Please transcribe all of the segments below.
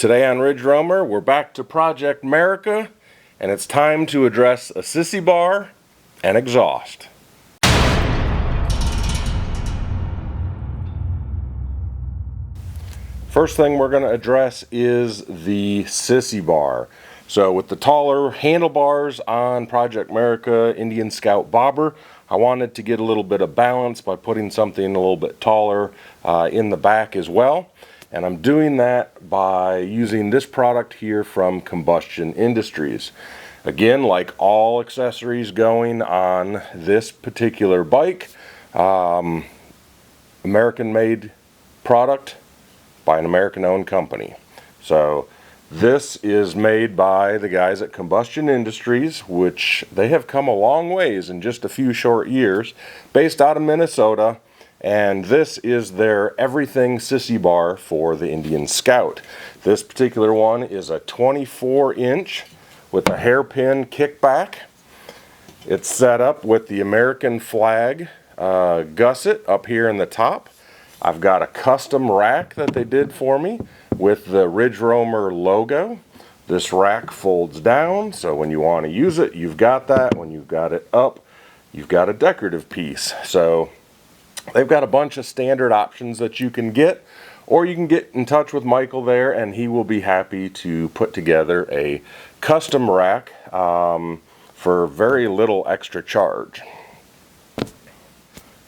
Today on Ridge Roamer, we're back to Project MURICA, and it's time to address a Sissy Bar and exhaust. First thing we're going to address is the Sissy Bar. So with the taller handlebars on Project MURICA Indian Scout Bobber, I wanted to get a little bit of balance by putting something a little bit taller in the back as well. And I'm doing that by using this product here from Combustion Industries. Again, like all accessories going on this particular bike, American-made product by an American-owned company. So this is made by the guys at Combustion Industries, which they have come a long ways in just a few short years, based out of Minnesota. And this is their Everything Sissy Bar for the Indian Scout. This particular one is a 24-inch with a hairpin kickback. It's set up with the American flag gusset up here in the top. I've got a custom rack that they did for me with the Ridge Roamer logo. This rack folds down, so when you want to use it, you've got that. When you've got it up, you've got a decorative piece. So they've got a bunch of standard options that you can get, or you can get in touch with Michael there and he will be happy to put together a custom rack for very little extra charge.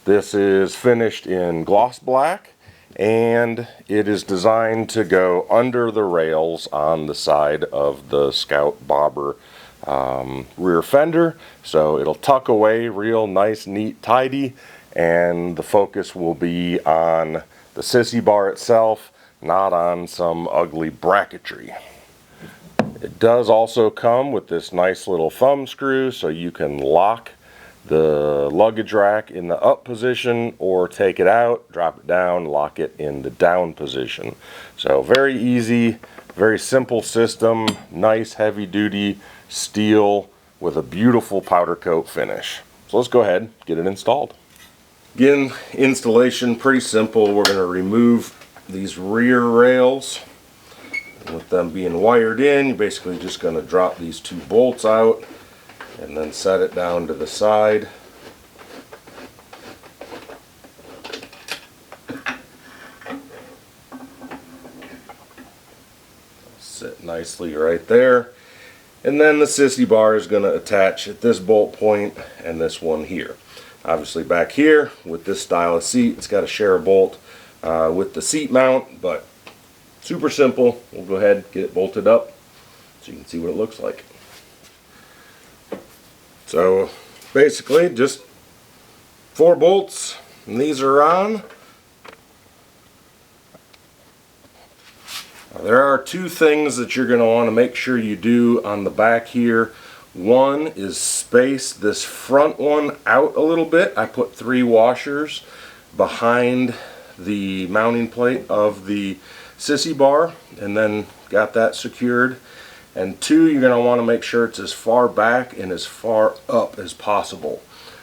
This is finished in gloss black, and it is designed to go under the rails on the side of the Scout Bobber rear fender, so it'll tuck away real nice, neat, tidy. And the focus will be on the Sissy Bar itself, not on some ugly bracketry. It does also come with this nice little thumb screw, so you can lock the luggage rack in the up position or take it out, drop it down, lock it in the down position. So very easy, very simple system, nice heavy duty steel with a beautiful powder coat finish. So let's go ahead and get it installed. Again, installation pretty simple. We're going to remove these rear rails. And with them being wired in, you're basically just going to drop these two bolts out and then set it down to the side. Sit nicely right there. And then the Sissy Bar is going to attach at this bolt point and this one here. Obviously back here with this style of seat, it's got to share a bolt with the seat mount, but super simple. We'll go ahead and get it bolted up so you can see what it looks like. So basically just 4 bolts, and these are on. Now, there are 2 things that you're going to want to make sure you do on the back here. One is space this front one out a little bit. I put 3 washers behind the mounting plate of the Sissy Bar and then got that secured. And 2, you're going to want to make sure it's as far back and as far up as possible.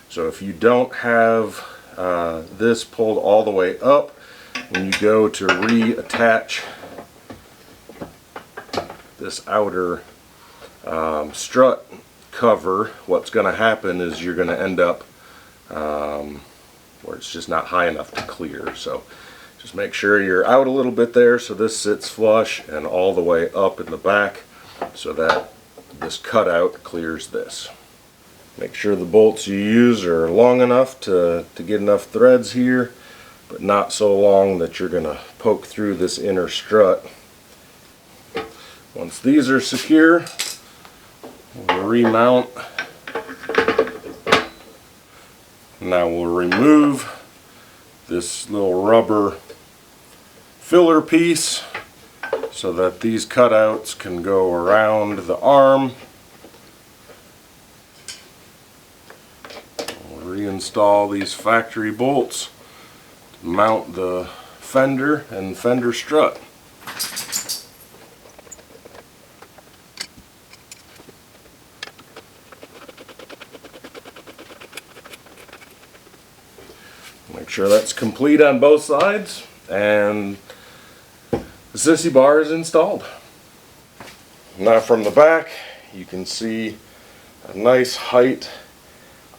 So if you don't have this pulled all the way up, when you go to reattach this outer strut cover, what's going to happen is you're going to end up where it's just not high enough to clear. So just make sure you're out a little bit there so this sits flush and all the way up in the back so that this cutout clears this. Make sure the bolts you use are long enough to get enough threads here, but not so long that you're going to poke through this inner strut. Once these are secure, we'll remount. Now we'll remove this little rubber filler piece so that these cutouts can go around the arm. We'll reinstall these factory bolts to mount the fender and fender strut. Make sure that's complete on both sides, and the Sissy Bar is installed. Now from the back, you can see a nice height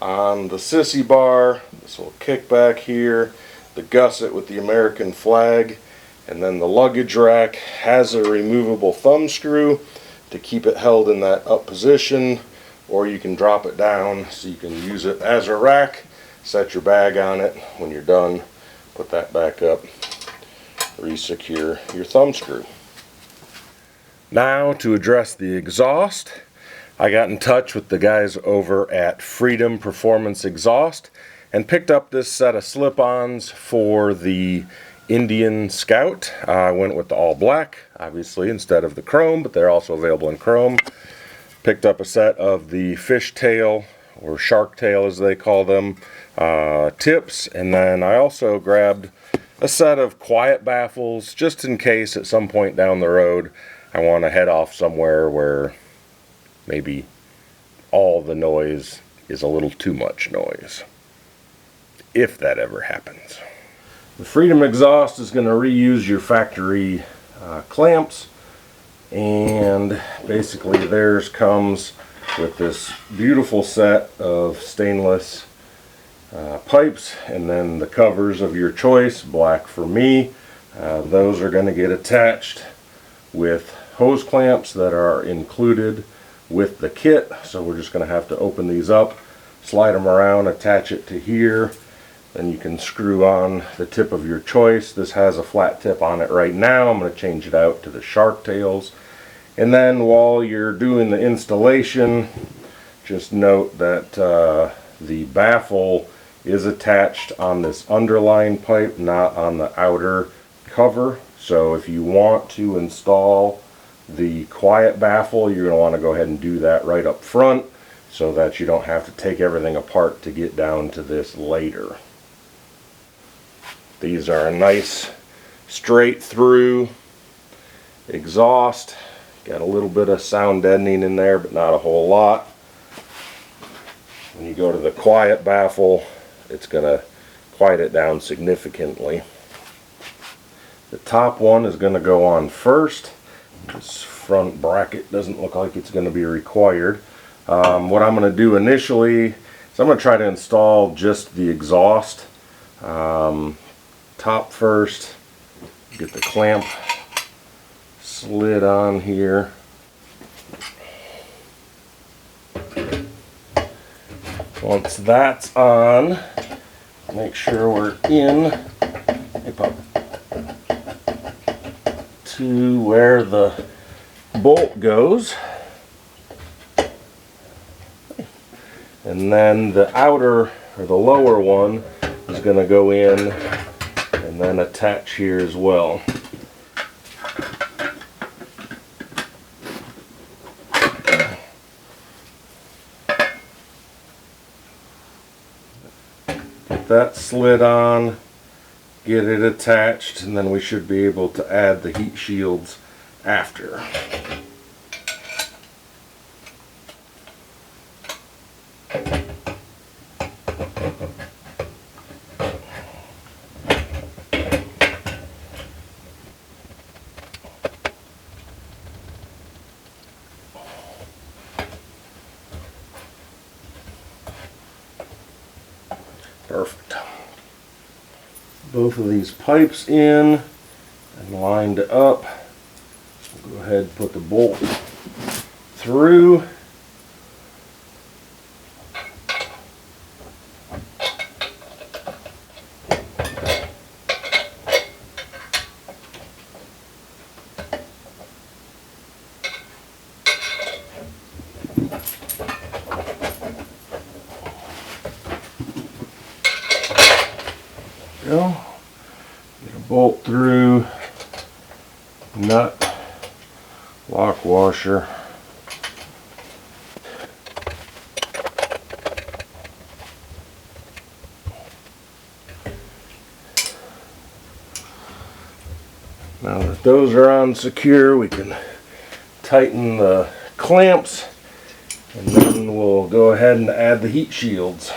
on the Sissy Bar, this little kickback here, the gusset with the American flag, and then the luggage rack has a removable thumb screw to keep it held in that up position, or you can drop it down so you can use it as a rack, set your bag on it. When you're done, put that back up, re-secure your thumb screw. Now to address the exhaust, I got in touch with the guys over at Freedom Performance Exhaust and picked up this set of slip-ons for the Indian Scout. I went with the all black, obviously, instead of the chrome, but they're also available in chrome. Picked up a set of the fishtail, or sharktail as they call them, tips, and then I also grabbed a set of quiet baffles just in case at some point down the road I want to head off somewhere where maybe all the noise is a little too much noise, if that ever happens. The Freedom exhaust is going to reuse your factory clamps, and basically theirs comes with this beautiful set of stainless pipes, and then the covers of your choice, black for me. Those are going to get attached with hose clamps that are included with the kit, so we're just going to have to open these up, slide them around, attach it to here, then you can screw on the tip of your choice. This has a flat tip on it right now. I'm going to change it out to the sharktails. And then while you're doing the installation, just note that the baffle is attached on this underlying pipe, not on the outer cover. So if you want to install the quiet baffle, you're going to want to go ahead and do that right up front so that you don't have to take everything apart to get down to this later. These are a nice straight through exhaust. Got a little bit of sound deadening in there, but not a whole lot. When you go to the quiet baffle, it's going to quiet it down significantly. The top one is going to go on first. This front bracket doesn't look like it's going to be required. What I'm going to do initially is I'm going to try to install just the exhaust. Top first, get the clamp slid on here. Once that's on, make sure we're in to where the bolt goes. And then the outer, or the lower one, is going to go in and then attach here as well. Get that slid on, get it attached, and then we should be able to add the heat shields after. Perfect. Both of these pipes in and lined up. We'll go ahead and put the bolt through. Go. Get a bolt through, nut, lock washer. Now that those are on secure, we can tighten the clamps, and then we'll go ahead and add the heat shields.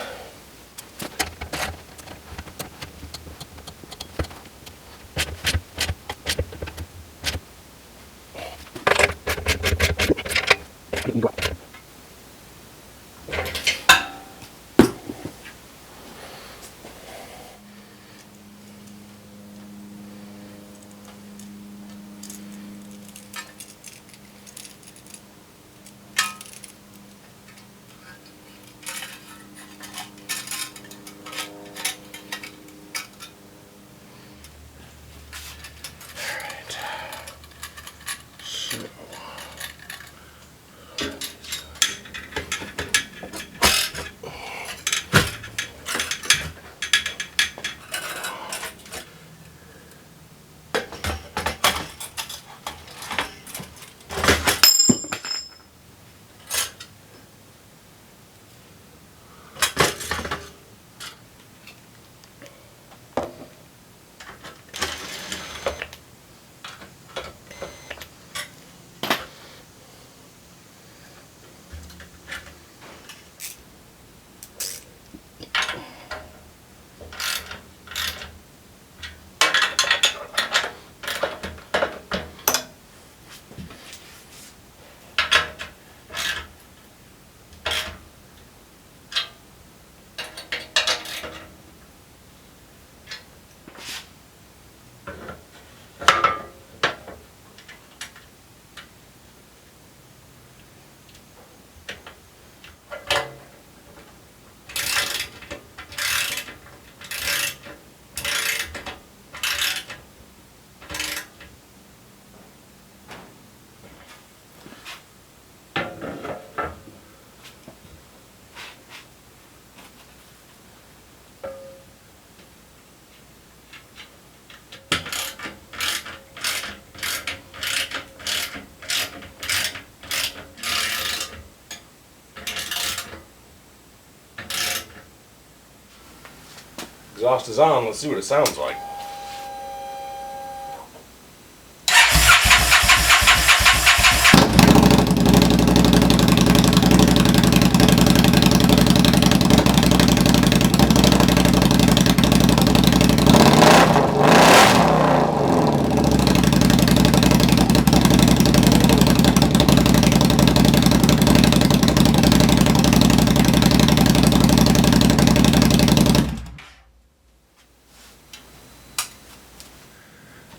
Exhaust is on, let's see what it sounds like.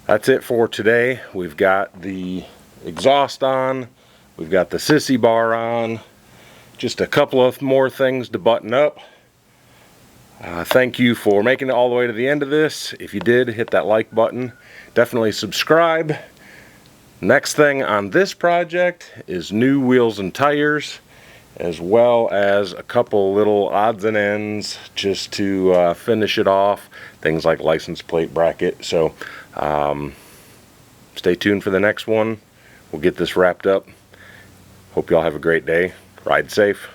That's it for today. We've got the exhaust on, we've got the Sissy Bar on, just a couple of more things to button up. Thank you for making it all the way to the end of this. If you did, hit that like button. Definitely subscribe. Next thing on this project is new wheels and tires, as well as a couple little odds and ends just to finish it off. Things like license plate bracket. So stay tuned for the next one. We'll get this wrapped up. Hope y'all have a great day. Ride safe.